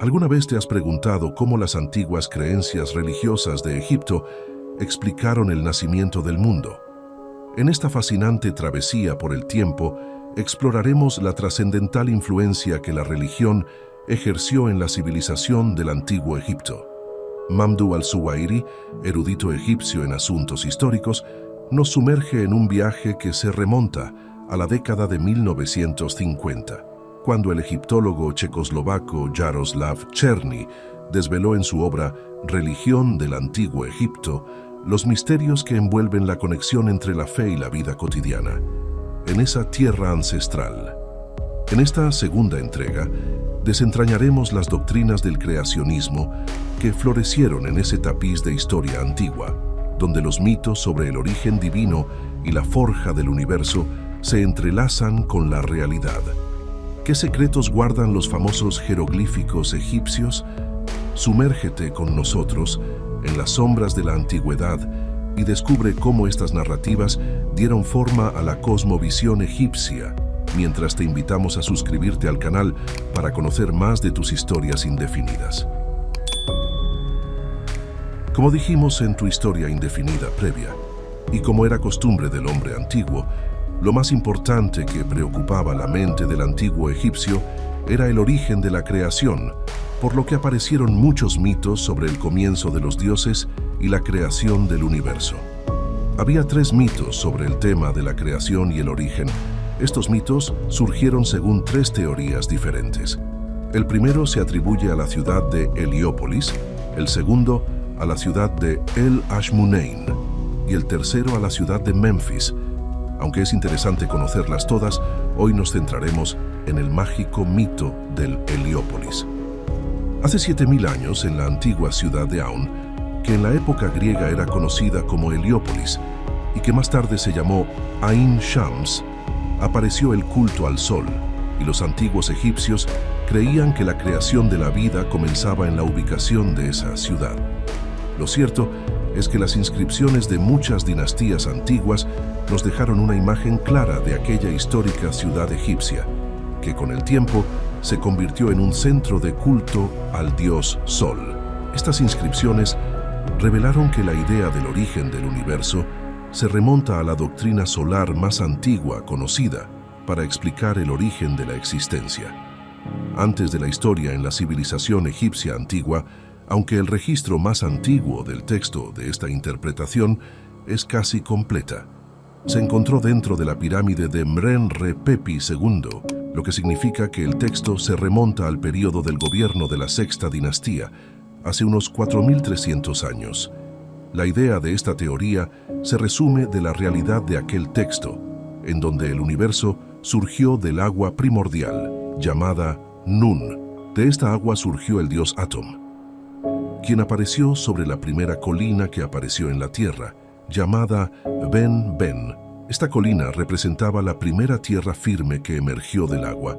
¿Alguna vez te has preguntado cómo las antiguas creencias religiosas de Egipto explicaron el nacimiento del mundo? En esta fascinante travesía por el tiempo, exploraremos la trascendental influencia que la religión ejerció en la civilización del antiguo Egipto. Mamdouh al-Zuwairi, erudito egipcio en asuntos históricos, nos sumerge en un viaje que se remonta a la década de 1950, cuando el egiptólogo checoslovaco Jaroslav Černý desveló en su obra Religión del Antiguo Egipto los misterios que envuelven la conexión entre la fe y la vida cotidiana, en esa tierra ancestral. En esta segunda entrega, desentrañaremos las doctrinas del creacionismo que florecieron en ese tapiz de historia antigua, donde los mitos sobre el origen divino y la forja del universo se entrelazan con la realidad. ¿Qué secretos guardan los famosos jeroglíficos egipcios? Sumérgete con nosotros en las sombras de la antigüedad y descubre cómo estas narrativas dieron forma a la cosmovisión egipcia, mientras te invitamos a suscribirte al canal para conocer más de tus historias indefinidas. Como dijimos en tu historia indefinida previa, y como era costumbre del hombre antiguo, lo más importante que preocupaba la mente del antiguo egipcio era el origen de la creación, por lo que aparecieron muchos mitos sobre el comienzo de los dioses y la creación del universo. Había 3 mitos sobre el tema de la creación y el origen. Estos mitos surgieron según 3 teorías diferentes. El primero se atribuye a la ciudad de Heliópolis, el segundo a la ciudad de El Ashmunein y el tercero a la ciudad de Memphis. Aunque es interesante conocerlas todas, hoy nos centraremos en el mágico mito del Heliópolis. Hace 7000 años, en la antigua ciudad de Aun, que en la época griega era conocida como Heliópolis y que más tarde se llamó Ain Shams, apareció el culto al sol, y los antiguos egipcios creían que la creación de la vida comenzaba en la ubicación de esa ciudad. Lo cierto es que las inscripciones de muchas dinastías antiguas nos dejaron una imagen clara de aquella histórica ciudad egipcia, que con el tiempo se convirtió en un centro de culto al dios Sol. Estas inscripciones revelaron que la idea del origen del universo se remonta a la doctrina solar más antigua conocida para explicar el origen de la existencia. Antes de la historia en la civilización egipcia antigua, aunque el registro más antiguo del texto de esta interpretación es casi completa, se encontró dentro de la pirámide de Mren-Re-Pepi II, lo que significa que el texto se remonta al período del gobierno de la Sexta Dinastía, hace unos 4300 años. La idea de esta teoría se resume de la realidad de aquel texto, en donde el universo surgió del agua primordial, llamada Nun. De esta agua surgió el dios Atum, quien apareció sobre la primera colina que apareció en la tierra, llamada Ben-Ben. Esta colina representaba la primera tierra firme que emergió del agua.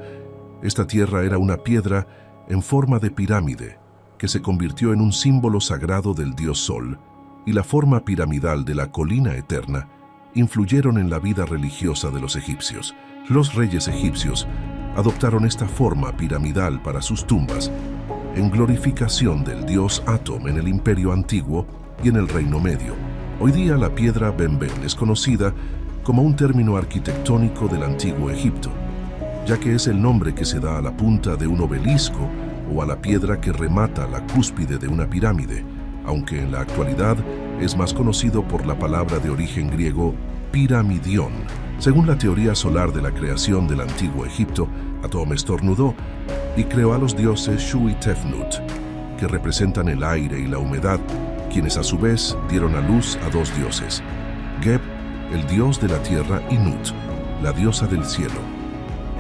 Esta tierra era una piedra en forma de pirámide, que se convirtió en un símbolo sagrado del dios Sol, y la forma piramidal de la colina eterna influyeron en la vida religiosa de los egipcios. Los reyes egipcios adoptaron esta forma piramidal para sus tumbas, en glorificación del dios Atum en el Imperio Antiguo y en el Reino Medio. Hoy día la piedra Ben-Ben es conocida como un término arquitectónico del Antiguo Egipto, ya que es el nombre que se da a la punta de un obelisco o a la piedra que remata la cúspide de una pirámide, aunque en la actualidad es más conocido por la palabra de origen griego piramidión. Según la teoría solar de la creación del Antiguo Egipto, Atum estornudó y creó a los dioses Shu y Tefnut, que representan el aire y la humedad, quienes a su vez dieron a luz a 2 dioses, Geb, el dios de la tierra, y Nut, la diosa del cielo.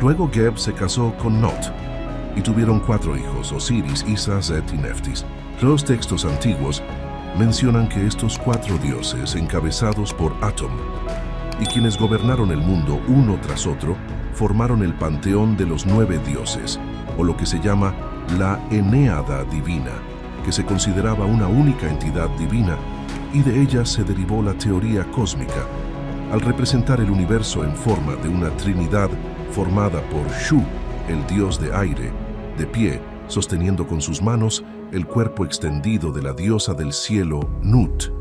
Luego Geb se casó con Not y tuvieron 4 hijos, Osiris, Isa, Set y Neftis. Los textos antiguos mencionan que estos 4 dioses, encabezados por Atum, y quienes gobernaron el mundo uno tras otro, formaron el panteón de los 9 dioses, o lo que se llama la Enéada divina, que se consideraba una única entidad divina, y de ella se derivó la teoría cósmica, al representar el universo en forma de una trinidad formada por Shu, el dios de aire, de pie, sosteniendo con sus manos el cuerpo extendido de la diosa del cielo Nut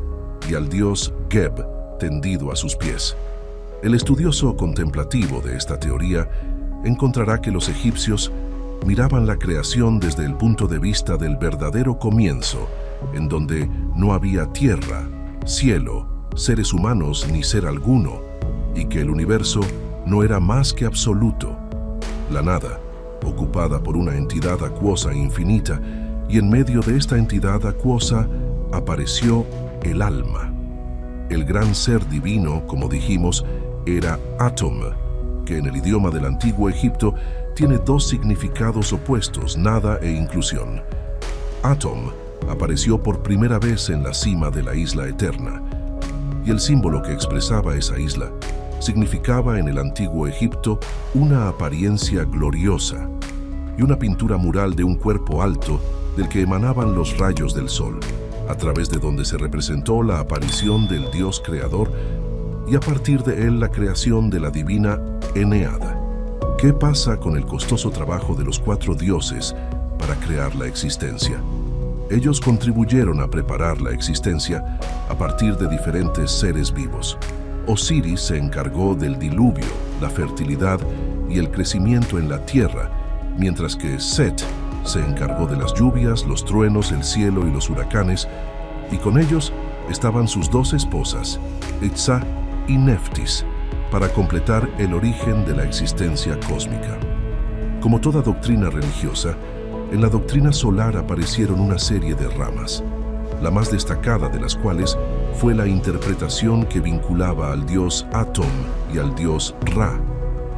y al dios Geb tendido a sus pies. El estudioso contemplativo de esta teoría encontrará que los egipcios miraban la creación desde el punto de vista del verdadero comienzo, en donde no había tierra, cielo, seres humanos ni ser alguno, y que el universo no era más que absoluto, la nada, ocupada por una entidad acuosa e infinita, y en medio de esta entidad acuosa apareció el alma. El gran ser divino, como dijimos, era Atum, que en el idioma del antiguo Egipto tiene dos significados opuestos, nada e inclusión. Atum apareció por primera vez en la cima de la isla eterna, y el símbolo que expresaba esa isla significaba en el antiguo Egipto una apariencia gloriosa y una pintura mural de un cuerpo alto del que emanaban los rayos del sol, a través de donde se representó la aparición del Dios creador y a partir de él la creación de la divina Eneada. ¿Qué pasa con el costoso trabajo de los 4 dioses para crear la existencia? Ellos contribuyeron a preparar la existencia a partir de diferentes seres vivos. Osiris se encargó del diluvio, la fertilidad y el crecimiento en la tierra, mientras que Set se encargó de las lluvias, los truenos, el cielo y los huracanes, y con ellos estaban sus 2 esposas, Itzá y Neftis, para completar el origen de la existencia cósmica. Como toda doctrina religiosa, en la doctrina solar aparecieron una serie de ramas, la más destacada de las cuales fue la interpretación que vinculaba al dios Atum y al dios Ra,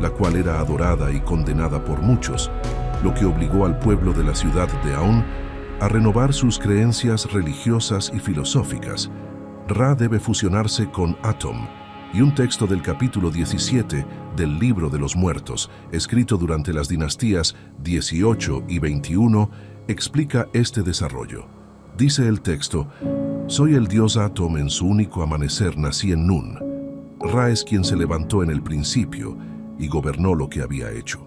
la cual era adorada y condenada por muchos, lo que obligó al pueblo de la ciudad de Aún a renovar sus creencias religiosas y filosóficas. Ra debe fusionarse con Atum, y un texto del capítulo 17 del Libro de los Muertos, escrito durante las dinastías 18 y 21, explica este desarrollo. Dice el texto: «Soy el dios Atum, en su único amanecer nací en Nun. Ra es quien se levantó en el principio y gobernó lo que había hecho».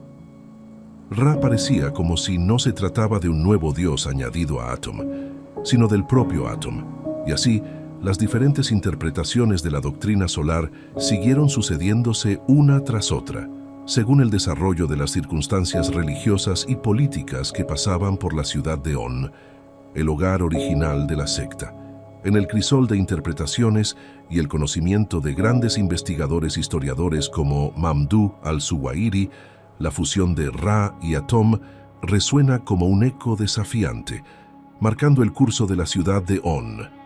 Ra parecía como si no se trataba de un nuevo dios añadido a Atum, sino del propio Atum, y así las diferentes interpretaciones de la doctrina solar siguieron sucediéndose una tras otra, según el desarrollo de las circunstancias religiosas y políticas que pasaban por la ciudad de On, el hogar original de la secta. En el crisol de interpretaciones y el conocimiento de grandes investigadores historiadores como Mamdú al-Suwairi, la fusión de Ra y Atum resuena como un eco desafiante, marcando el curso de la ciudad de On.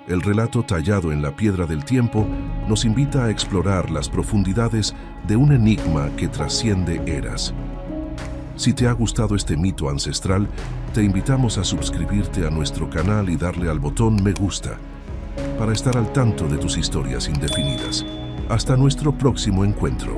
El relato tallado en la piedra del tiempo nos invita a explorar las profundidades de un enigma que trasciende eras. Si te ha gustado este mito ancestral, te invitamos a suscribirte a nuestro canal y darle al botón me gusta para estar al tanto de tus historias indefinidas. Hasta nuestro próximo encuentro.